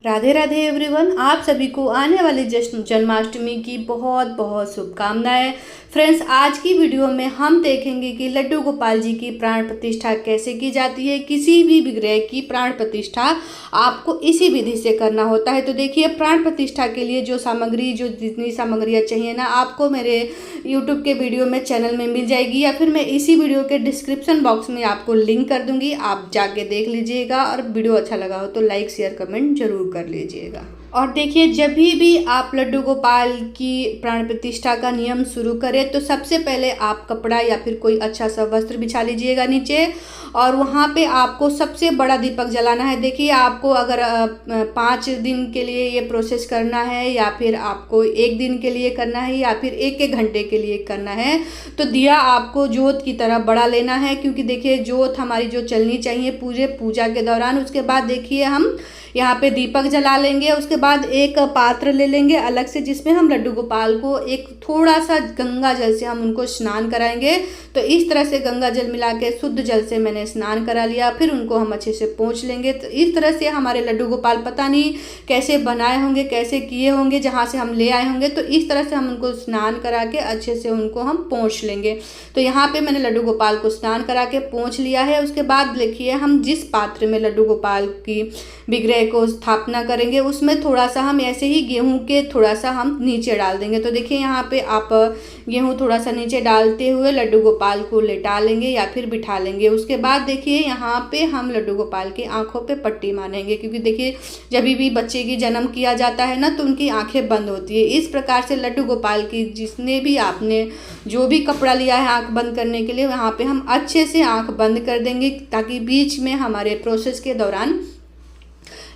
Radhe Radhe everyone. आप सभी को आने वाली जश्न जन्माष्टमी की बहुत बहुत शुभकामनाएं। फ्रेंड्स, आज की वीडियो में हम देखेंगे कि लड्डू गोपाल जी की प्राण प्रतिष्ठा कैसे की जाती है। किसी भी विग्रह की प्राण प्रतिष्ठा आपको इसी विधि से करना होता है। तो देखिए, प्राण प्रतिष्ठा के लिए जो जितनी सामग्रियाँ चाहिए ना, आपको मेरे यूट्यूब के वीडियो में चैनल में मिल जाएगी, या फिर मैं इसी वीडियो के डिस्क्रिप्शन बॉक्स में आपको लिंक कर दूंगी। आप जाके देख लीजिएगा, और वीडियो अच्छा लगा हो तो लाइक शेयर कमेंट जरूर कर लीजिएगा। और देखिए, जब भी आप लड्डू गोपाल की प्राण प्रतिष्ठा का नियम शुरू करें तो सबसे पहले आप कपड़ा या फिर कोई अच्छा सा वस्त्र बिछा लीजिएगा नीचे, और वहाँ पे आपको सबसे बड़ा दीपक जलाना है। देखिए, आपको अगर 5 दिन के लिए ये प्रोसेस करना है, या फिर आपको 1 दिन के लिए करना है, या फिर 1-1 घंटे के लिए करना है, तो दिया आपको जोत की तरह बड़ा लेना है। क्योंकि देखिए, जोत हमारी जो चलनी चाहिए पूरे पूजा के दौरान। उसके बाद देखिए, हम यहाँ पे दीपक जला लेंगे। उसके बाद एक पात्र ले लेंगे अलग से, जिसमें हम लड्डू गोपाल को एक थोड़ा सा गंगा जल से हम उनको स्नान कराएंगे। तो इस तरह से गंगा जल मिला के शुद्ध जल से मैंने स्नान करा लिया। फिर उनको हम अच्छे से पोंछ लेंगे। तो इस तरह से हमारे लड्डू गोपाल पता नहीं कैसे बनाए होंगे, कैसे किए होंगे, जहाँ से हम ले आए होंगे। तो इस तरह से हम उनको स्नान करा के अच्छे से उनको हम पोंछ लेंगे। तो यहाँ पे मैंने लड्डू गोपाल को स्नान करा के पोंछ लिया है। उसके बाद देखिए, हम जिस पात्र में लड्डू गोपाल की विग्रह को स्थापना करेंगे, उसमें थोड़ा सा हम ऐसे ही गेहूं के थोड़ा सा हम नीचे डाल देंगे। तो देखिए, यहाँ पे आप गेहूं थोड़ा सा नीचे डालते हुए लड्डू गोपाल को लेटा लेंगे या फिर बिठा लेंगे। उसके बाद देखिए, यहाँ पे हम लड्डू गोपाल की आंखों पे पट्टी मारेंगे। क्योंकि देखिए, जब भी बच्चे की जन्म किया जाता है ना, तो उनकी आंखें बंद होती है। इस प्रकार से लड्डू गोपाल की जिसने भी आपने जो भी कपड़ा लिया है आंख बंद करने के लिए, वहाँ पे हम अच्छे से आंख बंद कर देंगे, ताकि बीच में हमारे प्रोसेस के दौरान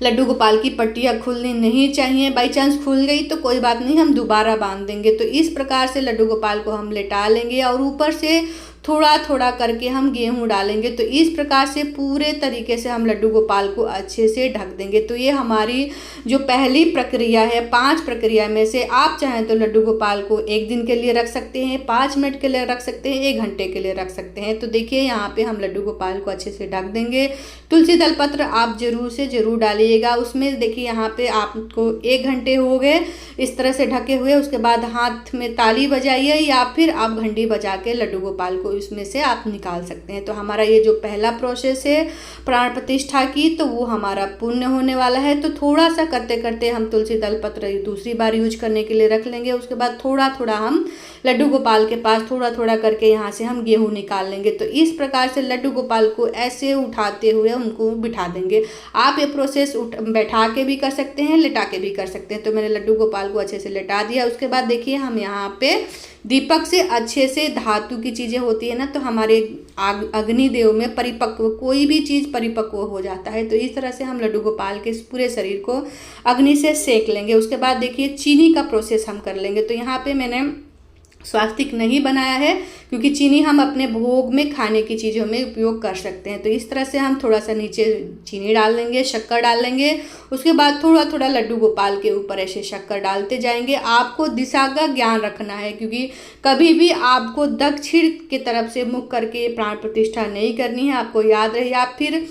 लड्डू गोपाल की पट्टियाँ खुलनी नहीं चाहिए। बाई चांस खुल गई तो कोई बात नहीं, हम दोबारा बांध देंगे। तो इस प्रकार से लड्डू गोपाल को हम लेटा लेंगे, और ऊपर से थोड़ा थोड़ा करके हम गेहूं डालेंगे। तो इस प्रकार से पूरे तरीके से हम लड्डू गोपाल को अच्छे से ढक देंगे। तो ये हमारी जो पहली प्रक्रिया है, 5 प्रक्रिया में से आप चाहें तो लड्डू गोपाल को 1 दिन के लिए रख सकते हैं, 5 मिनट के लिए रख सकते हैं, 1 घंटे के लिए रख सकते हैं। तो देखिए, यहाँ पे हम लड्डू गोपाल को अच्छे से ढक देंगे। तुलसी दल पत्र आप जरूर से जरूर डालिएगा उसमें। देखिए, यहाँ पे आपको 1 घंटे हो गए इस तरह से ढके हुए। उसके बाद हाथ में ताली बजाइए, या फिर आप घंटी बजा के लड्डू गोपाल को इसमें से आप निकाल सकते हैं। तो हमारा ये जो पहला प्रोसेस है प्राण प्रतिष्ठा की, तो वो हमारा पूर्ण होने वाला है। तो थोड़ा सा करते करते हम तुलसी दल पत्र दूसरी बार यूज करने के लिए रख लेंगे। उसके बाद थोड़ा थोड़ा हम लड्डू गोपाल के पास थोड़ा थोड़ा करके यहाँ से हम गेहूं निकाल लेंगे। तो इस प्रकार से लड्डू गोपाल को ऐसे उठाते हुए उनको बिठा देंगे। आप ये प्रोसेस बैठा के भी कर सकते हैं, लेटा के भी कर सकते हैं। तो मैंने लड्डू गोपाल को अच्छे से लेटा दिया। उसके बाद देखिए, हम यहाँ पे दीपक से अच्छे से, धातु की चीज़ें होती है ना, तो हमारे अग्निदेव में परिपक्व कोई भी चीज़ परिपक्व हो जाता है। तो इस तरह से हम लड्डू गोपाल के पूरे शरीर को अग्नि से सेक लेंगे। उसके बाद देखिए, चीनी का प्रोसेस हम कर लेंगे। तो यहाँ पे मैंने स्वास्तिक नहीं बनाया है, क्योंकि चीनी हम अपने भोग में खाने की चीज़ों में उपयोग कर सकते हैं। तो इस तरह से हम थोड़ा सा नीचे चीनी डाल लेंगे, शक्कर डाल लेंगे। उसके बाद थोड़ा थोड़ा लड्डू गोपाल के ऊपर ऐसे शक्कर डालते जाएंगे। आपको दिशा का ज्ञान रखना है, क्योंकि कभी भी आपको दक्षिण की तरफ से मुख करके प्राण प्रतिष्ठा नहीं करनी है। आपको याद रहे, या फिर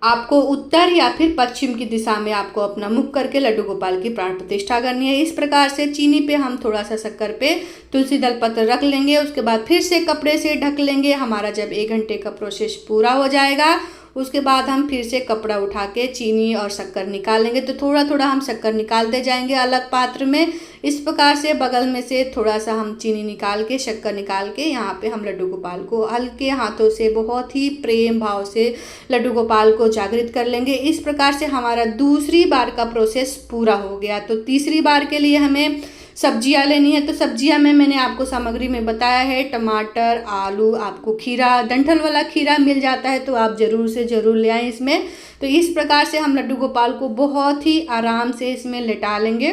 आपको उत्तर या फिर पश्चिम की दिशा में आपको अपना मुख करके लड्डू गोपाल की प्राण प्रतिष्ठा करनी है। इस प्रकार से चीनी पे हम थोड़ा सा शक्कर पे तुलसी दल पत्र रख लेंगे। उसके बाद फिर से कपड़े से ढक लेंगे। हमारा जब 1 घंटे का प्रोसेस पूरा हो जाएगा, उसके बाद हम फिर से कपड़ा उठा के चीनी और शक्कर निकाल लेंगे। तो थोड़ा थोड़ा हम शक्कर निकालते जाएंगे अलग पात्र में। इस प्रकार से बगल में से थोड़ा सा हम चीनी निकाल के, शक्कर निकाल के, यहाँ पे हम लड्डू गोपाल को हल्के हाथों से बहुत ही प्रेम भाव से लड्डू गोपाल को जागृत कर लेंगे। इस प्रकार से हमारा दूसरी बार का प्रोसेस पूरा हो गया। तो तीसरी बार के लिए हमें सब्जियां लेनी है। तो सब्जियां में मैंने आपको सामग्री में बताया है, टमाटर, आलू, आपको खीरा, डंठल वाला खीरा मिल जाता है तो आप ज़रूर से ज़रूर ले आएँ इसमें। तो इस प्रकार से हम लड्डू गोपाल को बहुत ही आराम से इसमें लेटा लेंगे।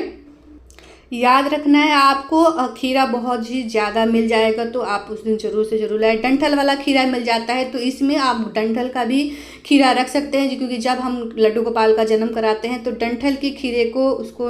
याद रखना है आपको, खीरा बहुत ही ज़्यादा मिल जाएगा तो आप उस दिन ज़रूर से ज़रूर लाए। डंठल वाला खीरा मिल जाता है तो इसमें आप डंठल का भी खीरा रख सकते हैं, क्योंकि जब हम लड्डू गोपाल का जन्म कराते हैं तो डंठल के खीरे को उसको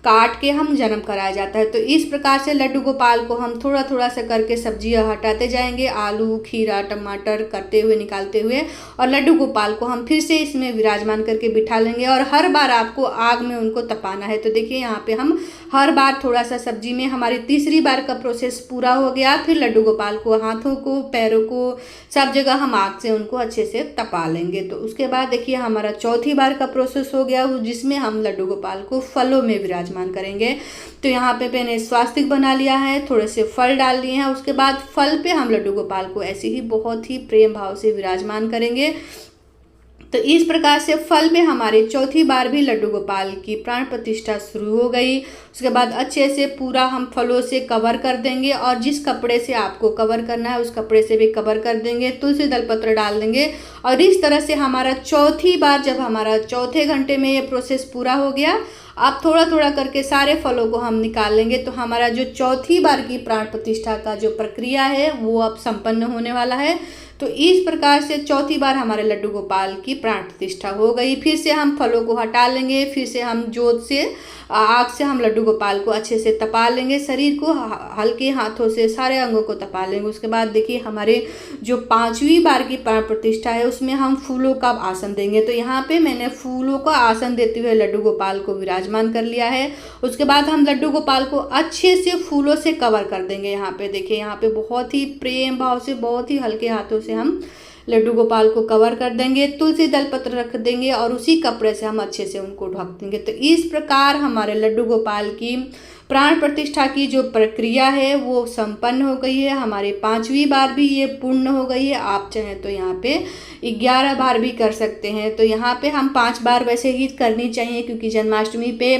काट के हम जन्म कराया जाता है। तो इस प्रकार से लड्डू गोपाल को हम थोड़ा थोड़ा सा करके सब्जियां हटाते जाएंगे, आलू, खीरा, टमाटर करते हुए निकालते हुए, और लड्डू गोपाल को हम फिर से इसमें विराजमान करके बिठा लेंगे। और हर बार आपको आग में उनको तपाना है। तो देखिए यहाँ पे हम हर बार थोड़ा सा सब्जी में, हमारी तीसरी बार का प्रोसेस पूरा हो गया। फिर लड्डू गोपाल को, हाथों को, पैरों को, सब जगह हम आग से उनको अच्छे से तपा लेंगे। तो उसके बाद देखिए हमारा चौथी बार का प्रोसेस हो गया, जिसमें हम लड्डू गोपाल को फलों में विराजमान करेंगे। तो यहाँ पे मैंने स्वास्तिक बना लिया है, थोड़े से फल डाल लिए हैं। उसके बाद फल पे हम लड्डू गोपाल को ऐसे ही बहुत ही प्रेम भाव से विराजमान करेंगे। तो इस प्रकार से फल में हमारे चौथी बार भी लड्डू गोपाल की प्राण प्रतिष्ठा शुरू हो गई। उसके बाद अच्छे से पूरा हम फलों से कवर कर देंगे, और जिस कपड़े से आपको कवर करना है उस कपड़े से भी कवर कर देंगे, तुलसी दलपत्र डाल देंगे। और इस तरह से हमारा चौथी बार, जब हमारा चौथे घंटे में ये प्रोसेस पूरा हो गया, अब थोड़ा थोड़ा करके सारे फलों को हम निकाल लेंगे। तो हमारा जो चौथी बार की प्राण प्रतिष्ठा का जो प्रक्रिया है वो अब संपन्न होने वाला है। तो इस प्रकार से चौथी बार हमारे लड्डू गोपाल की प्राण प्रतिष्ठा हो गई। फिर से हम फलों को हटा लेंगे, फिर से हम जोत से, आग से हम लड्डू गोपाल को अच्छे से तपा लेंगे, शरीर को हल्के हाथों से सारे अंगों को तपा लेंगे। उसके बाद देखिए हमारे जो पांचवी बार की प्राण प्रतिष्ठा है उसमें हम फूलों का आसन देंगे। तो यहाँ पे मैंने फूलों का आसन देते हुए लड्डू गोपाल को विराजमान कर लिया है। उसके बाद हम लड्डू गोपाल को अच्छे से फूलों से कवर कर देंगे। यहाँ पे देखिए, यहाँ पे बहुत ही प्रेम भाव से, बहुत ही हल्के हाथों से हम लड्डू गोपाल को कवर कर देंगे, तुलसी दलपत्र रख देंगे, और उसी कपड़े से हम अच्छे से उनको ढक देंगे। तो इस प्रकार हमारे लड्डू गोपाल की प्राण प्रतिष्ठा की जो प्रक्रिया है वो संपन्न हो गई है। हमारी पांचवी बार भी ये पूर्ण हो गई है। आप चाहें तो यहाँ पे 11 बार भी कर सकते हैं। तो यहाँ पे हम 5 बार वैसे ही करनी चाहिए, क्योंकि जन्माष्टमी पे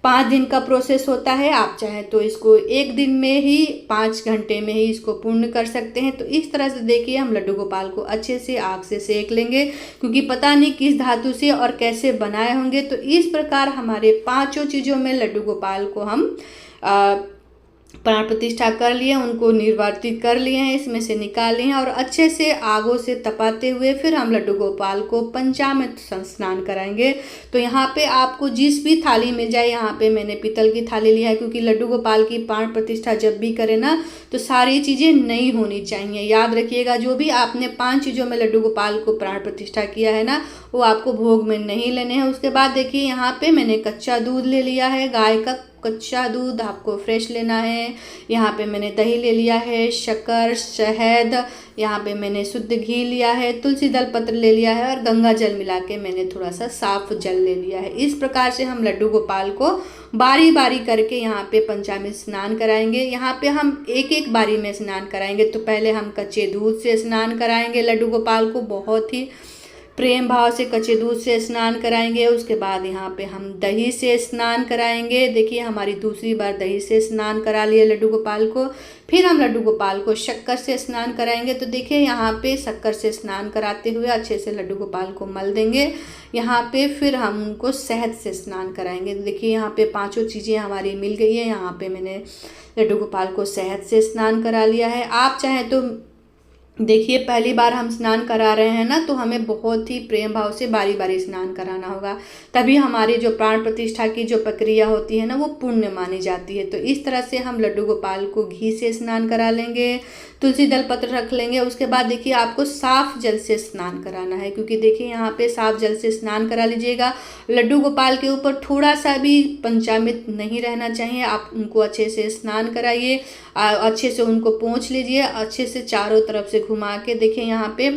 5 दिन का प्रोसेस होता है। आप चाहें तो इसको 1 दिन में ही, 5 घंटे में ही इसको पूर्ण कर सकते हैं। तो इस तरह से देखिए हम लड्डू गोपाल को अच्छे से आग से सेक लेंगे, क्योंकि पता नहीं किस धातु से और कैसे बनाए होंगे। तो इस प्रकार हमारे 5 चीज़ों में लड्डू गोपाल को हम प्राण प्रतिष्ठा कर लिए, उनको निर्वार्तित कर लिए हैं, इसमें से निकाल लिए हैं, और अच्छे से आगों से तपाते हुए फिर हम लड्डू गोपाल को पंचामृत स्नान कराएंगे। तो यहाँ पे आपको जिस भी थाली मिल जाए, यहाँ पे मैंने पीतल की थाली लिया है, क्योंकि लड्डू गोपाल की प्राण प्रतिष्ठा जब भी करें ना तो सारी चीज़ें नई होनी चाहिए। याद रखिएगा, जो भी आपने 5 चीज़ों में लड्डू गोपाल को प्राण प्रतिष्ठा किया है ना, वो आपको भोग में नहीं लेने हैं। उसके बाद देखिए यहाँ पे मैंने कच्चा दूध ले लिया है, गाय का कच्चा दूध आपको फ्रेश लेना है। यहाँ पे मैंने दही ले लिया है, शक्कर, शहद, यहाँ पे मैंने शुद्ध घी लिया है, तुलसी दल पत्र ले लिया है, और गंगा जल मिला के मैंने थोड़ा सा साफ जल ले लिया है। इस प्रकार से हम लड्डू गोपाल को बारी बारी करके यहाँ पे पंचामृत स्नान कराएंगे। यहाँ पे हम एक एक बारी में स्नान कराएंगे। तो पहले हम कच्चे दूध से स्नान कराएंगे लड्डू गोपाल को, बहुत ही प्रेम भाव से कच्चे दूध से स्नान कराएंगे। उसके बाद यहाँ पे हम दही से स्नान कराएंगे। देखिए हमारी दूसरी बार दही से स्नान करा लिए लड्डू गोपाल को। फिर हम लड्डू गोपाल को शक्कर से स्नान कराएंगे। तो देखिए यहाँ पे शक्कर से स्नान कराते हुए अच्छे से लड्डू गोपाल को मल देंगे। यहाँ पे फिर हम उनको शहद से स्नान कराएंगे। देखिए यहाँ पे 5 चीज़ें हमारी मिल गई है। यहाँ पे मैंने लड्डू गोपाल को शहद से स्नान करा लिया है। आप चाहें तो देखिए पहली बार हम स्नान करा रहे हैं ना, तो हमें बहुत ही प्रेम भाव से बारी बारी स्नान कराना होगा, तभी हमारी जो प्राण प्रतिष्ठा की जो प्रक्रिया होती है ना वो पुण्य मानी जाती है। तो इस तरह से हम लड्डू गोपाल को घी से स्नान करा लेंगे, तुलसी दल पत्र रख लेंगे। उसके बाद देखिए आपको साफ जल से स्नान कराना है, क्योंकि देखिए यहाँ पे साफ जल से स्नान करा लीजिएगा। लड्डू गोपाल के ऊपर थोड़ा सा भी पंचामृत नहीं रहना चाहिए। आप उनको अच्छे से स्नान कराइए, अच्छे से उनको पोंछ लीजिए, अच्छे से चारों तरफ से घुमा के। देखिए यहाँ पे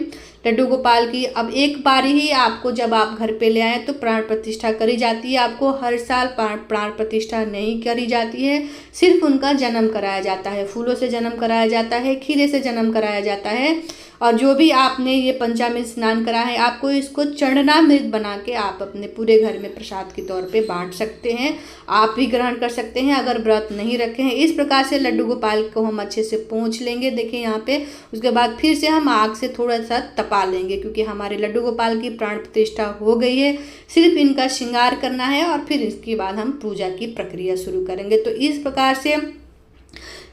लड्डू गोपाल की अब एक बारी ही आपको, जब आप घर पे ले आए तो प्राण प्रतिष्ठा करी जाती है। आपको हर साल प्राण प्रतिष्ठा नहीं करी जाती है, सिर्फ उनका जन्म कराया जाता है। फूलों से जन्म कराया जाता है, खीरे से जन्म कराया जाता है, और जो भी आपने ये पंचामृत स्नान करा है, आपको इसको चरणामृत बना के आप अपने पूरे घर में प्रसाद के तौर पे बांट सकते हैं। आप भी ग्रहण कर सकते हैं अगर व्रत नहीं रखे हैं। इस प्रकार से लड्डू गोपाल को हम अच्छे से पोंछ लेंगे, देखिए यहाँ पे। उसके बाद फिर से हम आग से थोड़ा सा तपा लेंगे, क्योंकि हमारे लड्डू गोपाल की प्राण प्रतिष्ठा हो गई है। सिर्फ इनका श्रृंगार करना है और फिर इसके बाद हम पूजा की प्रक्रिया शुरू करेंगे। तो इस प्रकार से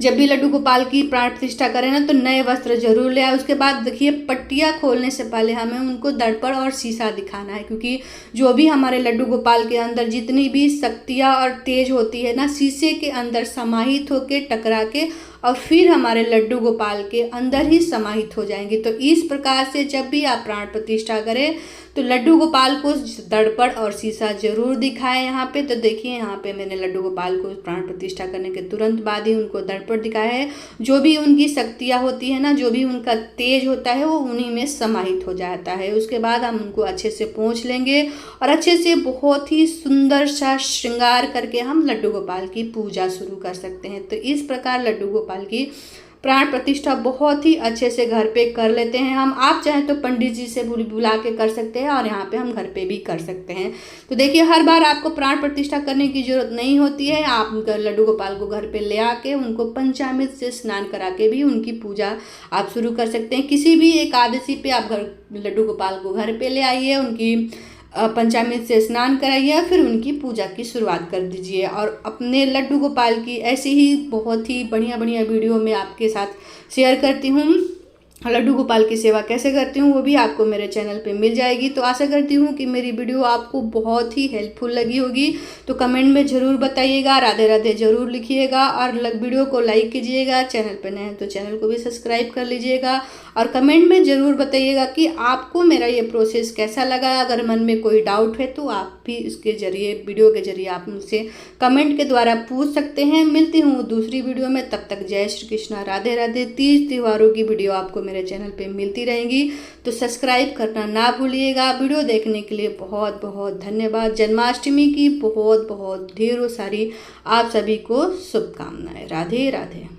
जब भी लड्डू गोपाल की प्राण प्रतिष्ठा करें ना, तो नए वस्त्र जरूर ले आए। उसके बाद देखिए, पट्टियाँ खोलने से पहले हमें उनको दर्पण और शीशा दिखाना है, क्योंकि जो भी हमारे लड्डू गोपाल के अंदर जितनी भी शक्तियाँ और तेज होती है ना, शीशे के अंदर समाहित होके टकरा के और फिर हमारे लड्डू गोपाल के अंदर ही समाहित हो जाएंगी। तो इस प्रकार से जब भी आप प्राण प्रतिष्ठा करें तो लड्डू गोपाल को दर्पण और शीशा जरूर दिखाएं यहाँ पे। तो देखिए यहाँ पे मैंने लड्डू गोपाल को प्राण प्रतिष्ठा करने के तुरंत बाद ही उनको दर्पण दिखाया है। जो भी उनकी शक्तियाँ होती है ना, जो भी उनका तेज होता है, वो उन्हीं में समाहित हो जाता है। उसके बाद हम उनको अच्छे से पोंछ लेंगे और अच्छे से बहुत ही सुंदर सा श्रृंगार करके हम लड्डू गोपाल की पूजा शुरू कर सकते हैं। तो इस प्रकार लड्डू गोपाल की प्राण प्रतिष्ठा बहुत ही अच्छे से घर पे कर लेते हैं हम। आप चाहें तो पंडित जी से बुला के कर सकते हैं और यहाँ पे हम घर पे भी कर सकते हैं। तो देखिए, हर बार आपको प्राण प्रतिष्ठा करने की जरूरत नहीं होती है। आप लड्डू गोपाल को घर पे ले आके उनको पंचामृत से स्नान करा के भी उनकी पूजा आप शुरू कर सकते हैं। किसी भी एकादशी पे आप लड्डू गोपाल को घर पे ले आइए, उनकी पंचामृत से स्नान कराइए, फिर उनकी पूजा की शुरुआत कर दीजिए। और अपने लड्डू गोपाल की ऐसी ही बहुत ही बढ़िया बढ़िया वीडियो मैं आपके साथ शेयर करती हूँ। लड्डू गोपाल की सेवा कैसे करती हूँ वो भी आपको मेरे चैनल पे मिल जाएगी। तो आशा करती हूँ कि मेरी वीडियो आपको बहुत ही हेल्पफुल लगी होगी। तो कमेंट में ज़रूर बताइएगा, राधे राधे ज़रूर लिखिएगा और वीडियो को लाइक कीजिएगा। चैनल पे नए हैं तो चैनल को भी सब्सक्राइब कर लीजिएगा और कमेंट में ज़रूर बताइएगा कि आपको मेरा ये प्रोसेस कैसा लगा। अगर मन में कोई डाउट है तो आप भी इसके जरिए, वीडियो के जरिए आप मुझसे कमेंट के द्वारा पूछ सकते हैं। मिलती हूँ दूसरी वीडियो में, तब तक जय श्री कृष्णा, राधे राधे। तीज त्योहारों की वीडियो आपको मेरे चैनल पे मिलती रहेंगी, तो सब्सक्राइब करना ना भूलिएगा। वीडियो देखने के लिए बहुत बहुत धन्यवाद। जन्माष्टमी की बहुत बहुत ढेरों सारी आप सभी को शुभकामनाएं। राधे राधे।